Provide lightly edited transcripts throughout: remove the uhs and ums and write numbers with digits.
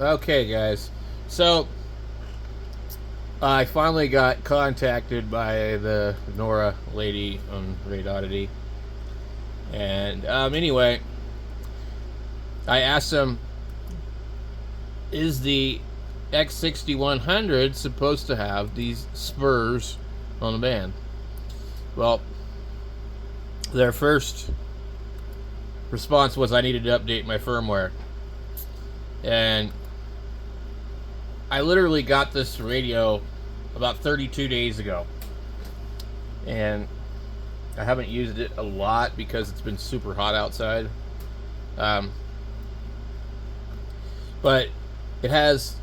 Okay, guys. So I finally got contacted by the Nora lady on Radioddity, and anyway, I asked them, "Is the x6100 supposed to have these spurs on the band?" Well, their first response was I needed to update my firmware, and I literally got this radio about 32 days ago, and I haven't used it a lot because it's been super hot outside. But it has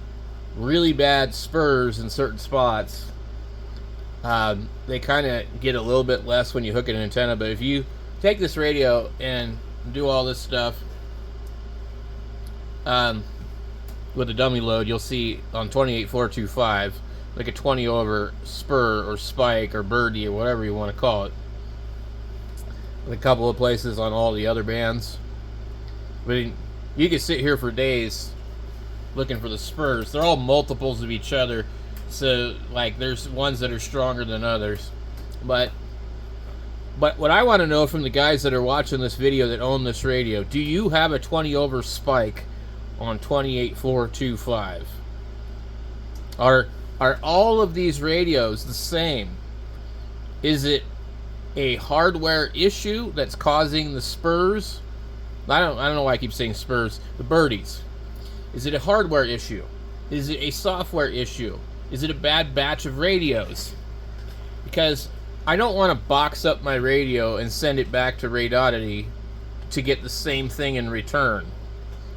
really bad spurs in certain spots. They kind of get a little bit less when you hook an antenna, but if you take this radio and do all this stuff with a dummy load, you'll see on 28425 like a 20 over spur or spike or birdie or whatever you want to call it, with a couple of places on all the other bands. I mean, you could sit here for days looking for the spurs. They're all multiples of each other, so like there's ones that are stronger than others. But what I want to know from the guys that are watching this video that own this radio, do you have a 20 over spike on 28425? Are all of these radios the same? Is it a hardware issue that's causing the spurs? I don't know why I keep saying spurs. The birdies. Is it a hardware issue? Is it a software issue? Is it a bad batch of radios? Because I don't want to box up my radio and send it back to Radioddity to get the same thing in return.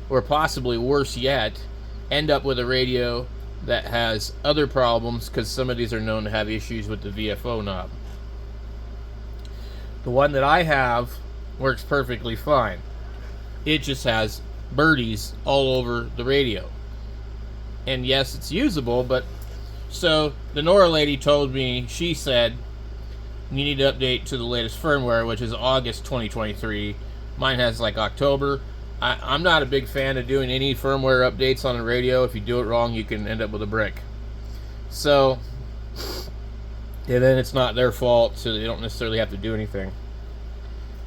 Or possibly worse yet, end up with a radio that has other problems, because some of these are known to have issues with the VFO knob. The one that I have works perfectly fine. It just has birdies all over the radio. And yes, it's usable, but so the Nora lady told me, she said, you need to update to the latest firmware, which is August 2023. Mine has like October. I'm not a big fan of doing any firmware updates on the radio. If you do it wrong, you can end up with a brick. So, and then it's not their fault, so they don't necessarily have to do anything.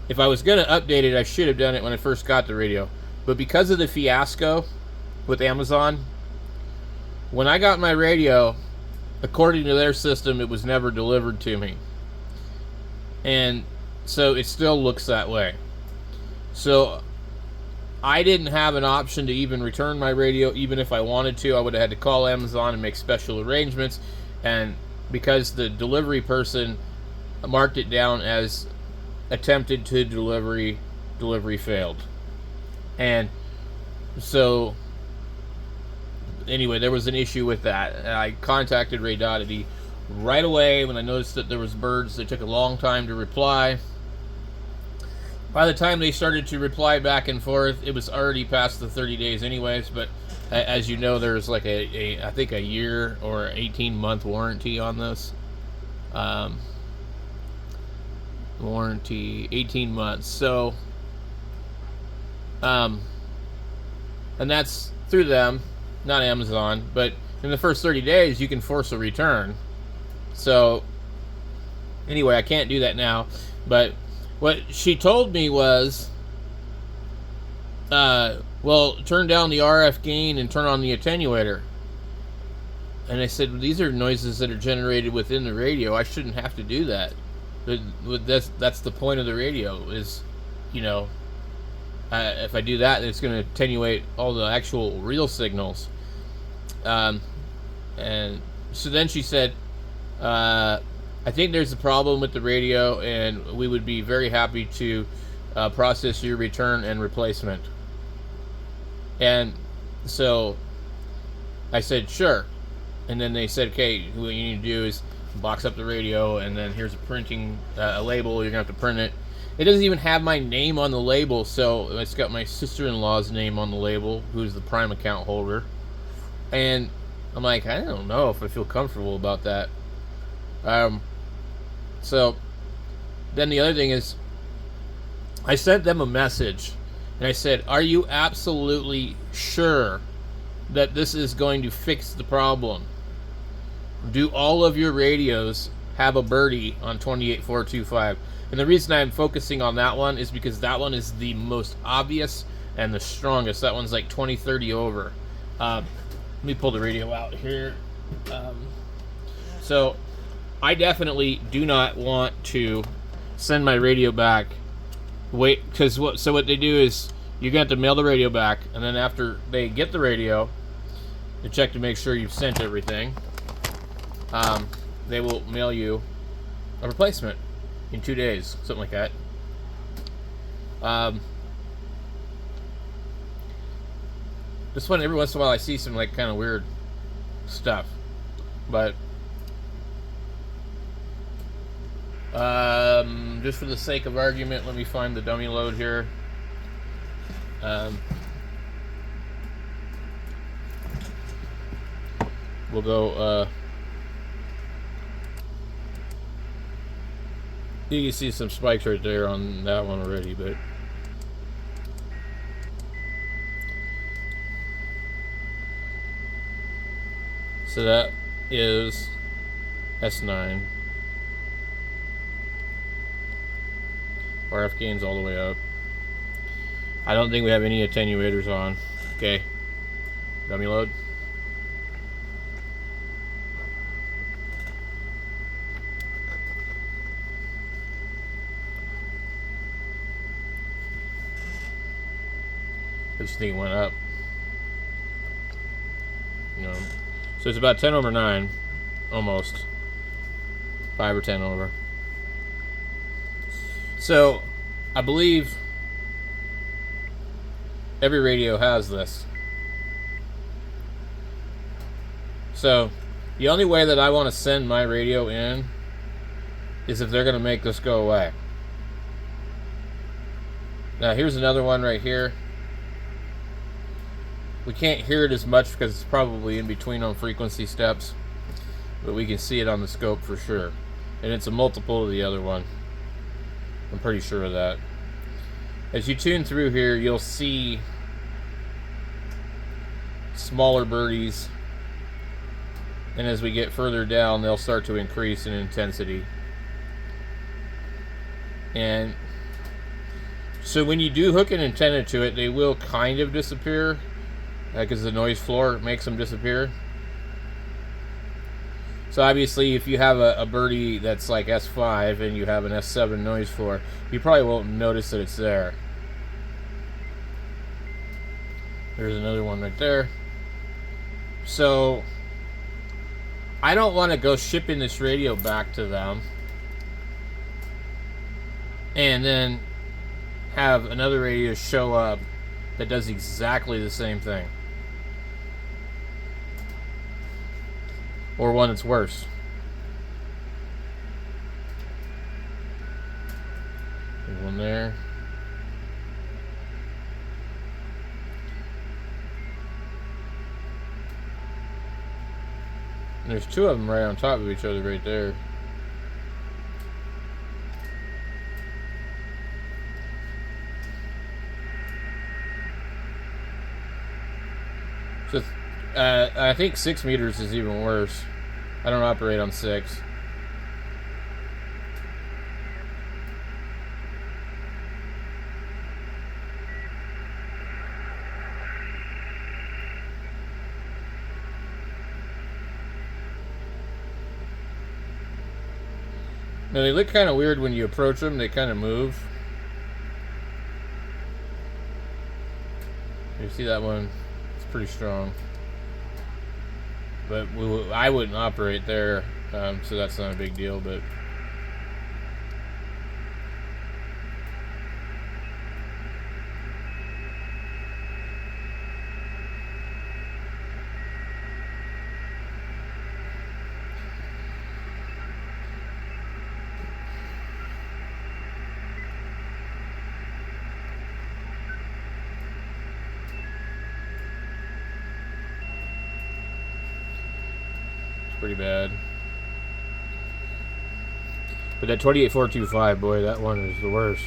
If I was going to update it, I should have done it when I first got the radio. But because of the fiasco with Amazon, when I got my radio, according to their system, it was never delivered to me. And so it still looks that way. So I didn't have an option to even return my radio. Even if I wanted to, I would have had to call Amazon and make special arrangements. And because the delivery person marked it down as attempted to delivery failed. And so anyway, there was an issue with that. And I contacted Radioddity right away when I noticed that there was birds. They took a long time to reply. By the time they started to reply back and forth, it was already past the 30 days anyways. But as you know, there's like I think a year or 18-month warranty on this. Warranty 18 months. So and that's through them, not Amazon. But in the first 30 days, you can force a return. So anyway, I can't do that now. But what she told me was, well, turn down the RF gain and turn on the attenuator. And I said, well, these are noises that are generated within the radio. I shouldn't have to do that. But that's the point of the radio is, you know, if I do that, it's going to attenuate all the actual real signals. And so then she said, I think there's a problem with the radio, and we would be very happy to process your return and replacement. And so I said, sure. And then they said, okay, what you need to do is box up the radio, and then here's a label. You're going to have to print it. It doesn't even have my name on the label, so it's got my sister-in-law's name on the label, who's the prime account holder. And I'm like, I don't know if I feel comfortable about that. So then the other thing is, I sent them a message, and I said, are you absolutely sure that this is going to fix the problem. Do all of your radios have a Birdie on 28425? And the reason I'm focusing on that one is because that one is the most obvious and the strongest. That one's like 20-30 over. Let me pull the radio out here. So I definitely do not want to send my radio back. Wait, because what they do is you're going to have to mail the radio back, and then after they get the radio, they check to make sure you've sent everything. They will mail you a replacement in 2 days, something like that. This one, every once in a while, I see some like kind of weird stuff, but just for the sake of argument, let me find the dummy load here. We'll go. You can see some spikes right there on that one already, but so that is S9. RF gain's all the way up. I don't think we have any attenuators on. Okay, dummy load. I just think it went up. You know, so it's about 10 over 9, almost 5 or 10 over. So I believe every radio has this. So the only way that I want to send my radio in is if they're going to make this go away. Now here's another one right here. We can't hear it as much because it's probably in between on frequency steps, but we can see it on the scope for sure. And it's a multiple of the other one. I'm pretty sure of that. As you tune through here, you'll see smaller birdies, and as we get further down, they'll start to increase in intensity. And so when you do hook an antenna to it, they will kind of disappear, because the noise floor makes them disappear. So obviously if you have a Birdie that's like S5 and you have an S7 noise floor, you probably won't notice that it's there. There's another one right there. So I don't want to go shipping this radio back to them and then have another radio show up that does exactly the same thing. Or one that's worse. There's one there. And there's two of them right on top of each other right there. So I think 6 meters is even worse. I don't operate on 6. Now they look kind of weird when you approach them. They kind of move. You see that one? It's pretty strong. But I wouldn't operate there, so that's not a big deal. But pretty bad. But that 28425, boy, that one is the worst.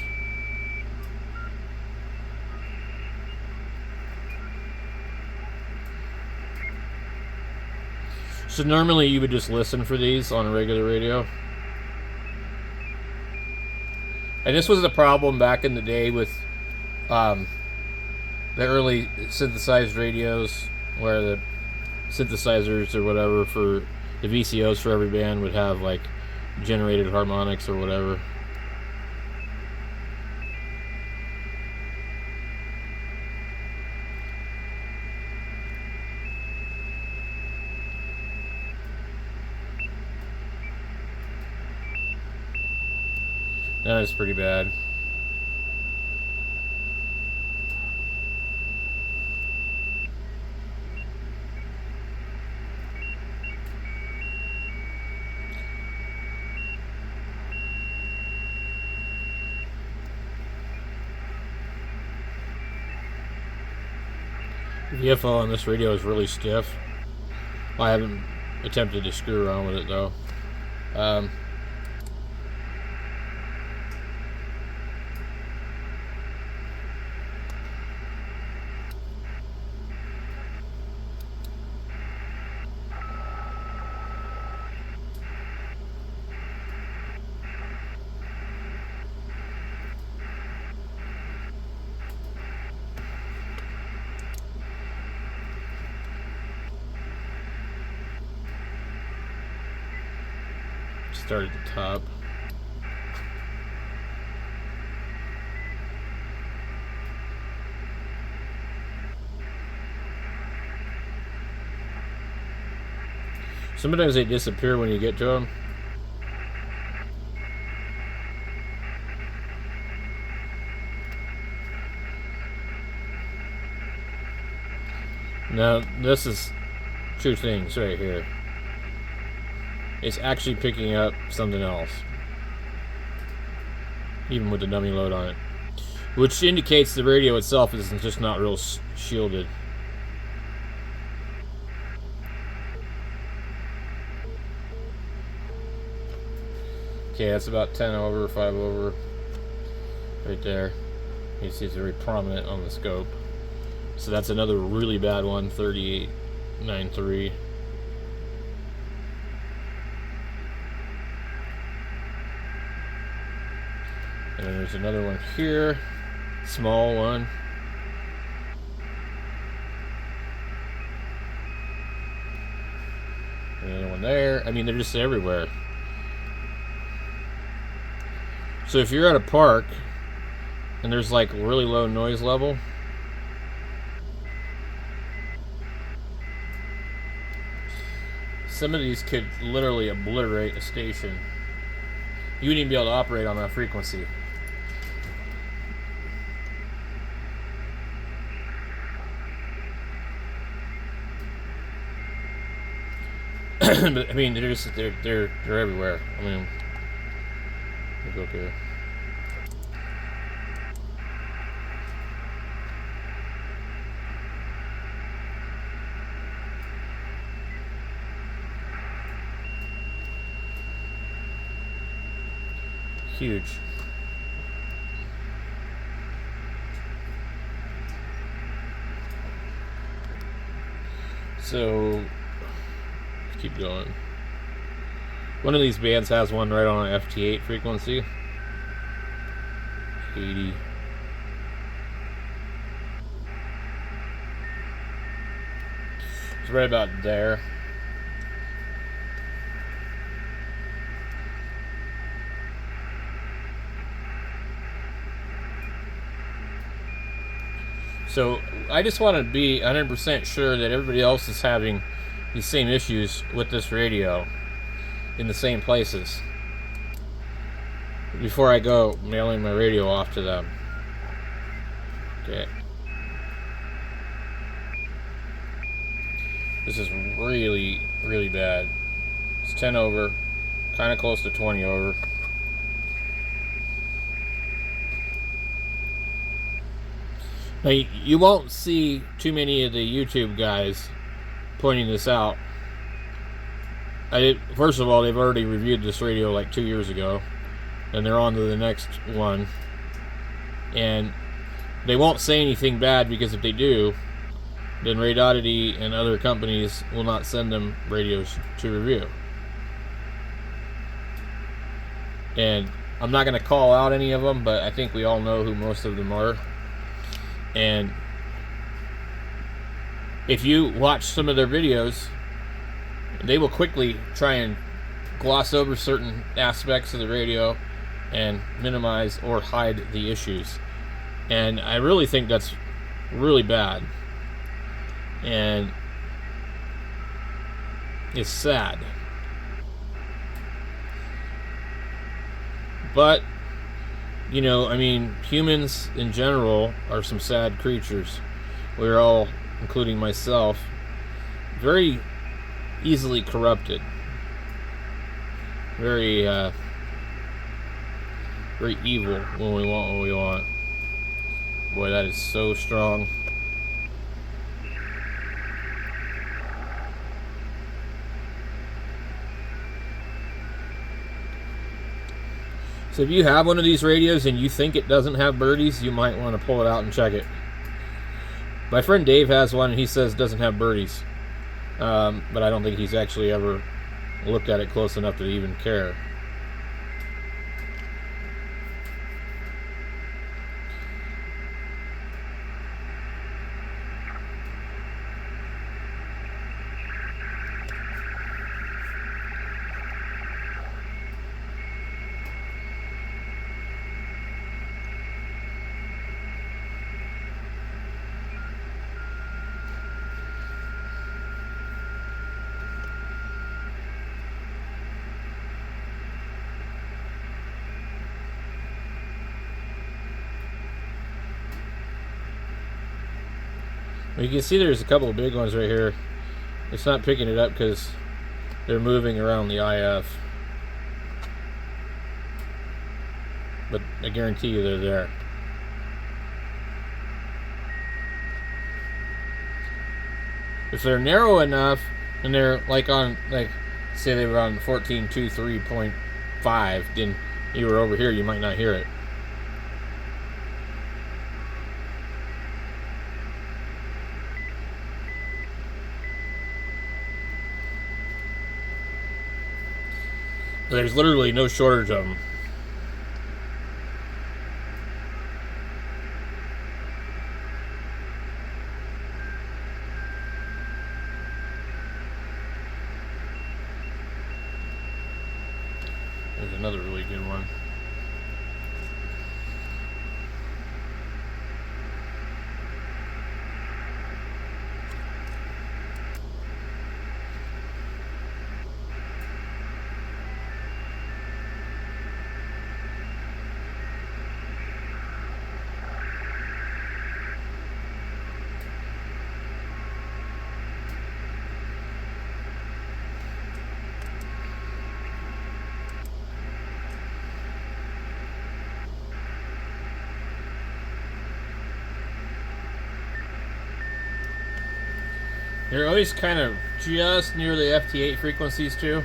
So normally you would just listen for these on a regular radio. And this was the problem back in the day with the early synthesized radios, where the synthesizers or whatever for the VCOs for every band would have like generated harmonics or whatever. That is pretty bad. The VFO on this radio is really stiff. I haven't attempted to screw around with it though. Start at the top. Sometimes they disappear when you get to them. Now, this is two things right here. It's actually picking up something else, even with the dummy load on it, which indicates the radio itself is just not real shielded. Okay, that's about 10 over, 5 over, right there. You see it's very prominent on the scope. So that's another really bad one, 3893. And then there's another one here, small one. And another one there. I mean, they're just everywhere. So if you're at a park and there's like really low noise level, some of these could literally obliterate a station. You wouldn't even be able to operate on that frequency. But I mean, they're just they're everywhere. I mean, let me go up here. Huge. So let's keep going. One of these bands has one right on an FT8 frequency. 80. It's right about there. So I just want to be 100% sure that everybody else is having these same issues with this radio in the same places before I go mailing my radio off to them. Okay. This is really, really bad. It's 10 over, kind of close to 20 over. Now, you won't see too many of the YouTube guys pointing this out. First of all, they've already reviewed this radio like 2 years ago, and they're on to the next one. And they won't say anything bad, because if they do, then Radioddity and other companies will not send them radios to review. And I'm not going to call out any of them, but I think we all know who most of them are. And if you watch some of their videos, they will quickly try and gloss over certain aspects of the radio and minimize or hide the issues. And I really think that's really bad. And it's sad. But, you know, I mean, humans in general are some sad creatures. We're all, including myself, very easily corrupted. Very evil when we want what we want. Boy, that is so strong. So if you have one of these radios and you think it doesn't have birdies, you might want to pull it out and check it. My friend Dave has one and he says it doesn't have birdies. But I don't think he's actually ever looked at it close enough to even care. You can see there's a couple of big ones right here. It's not picking it up because they're moving around the IF. But I guarantee you they're there. If they're narrow enough and they're like on, like, say they were on 1423.5, then you were over here, you might not hear it. There's literally no shortage of them. There's another really good one. They're always kind of just near the FT8 frequencies too.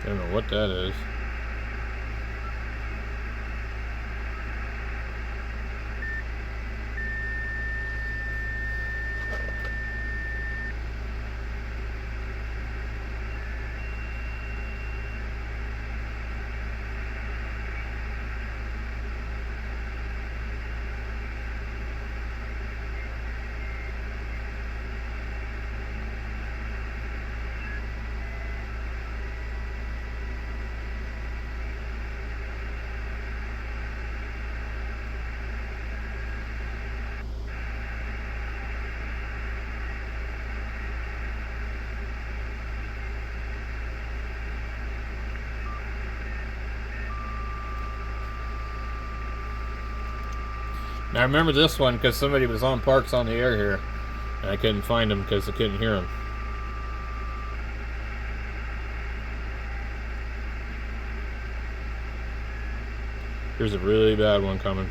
I don't know what that is. Now I remember this one because somebody was on Parks on the Air here, and I couldn't find him because I couldn't hear him. Here's a really bad one coming.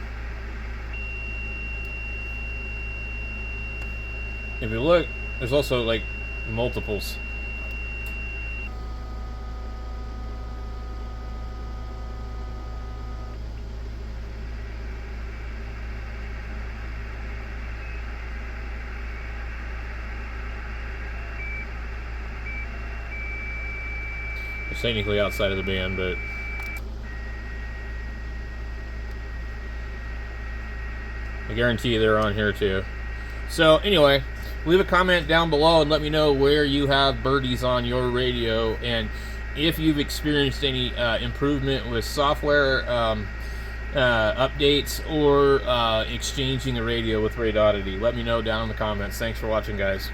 if you look, there's also like multiples. It's technically outside of the band, but I guarantee you they're on here too. So anyway, leave a comment down below and let me know where you have birdies on your radio, and if you've experienced any improvement with software updates or exchanging the radio with Radioddity. Let me know down in the comments. Thanks for watching, guys.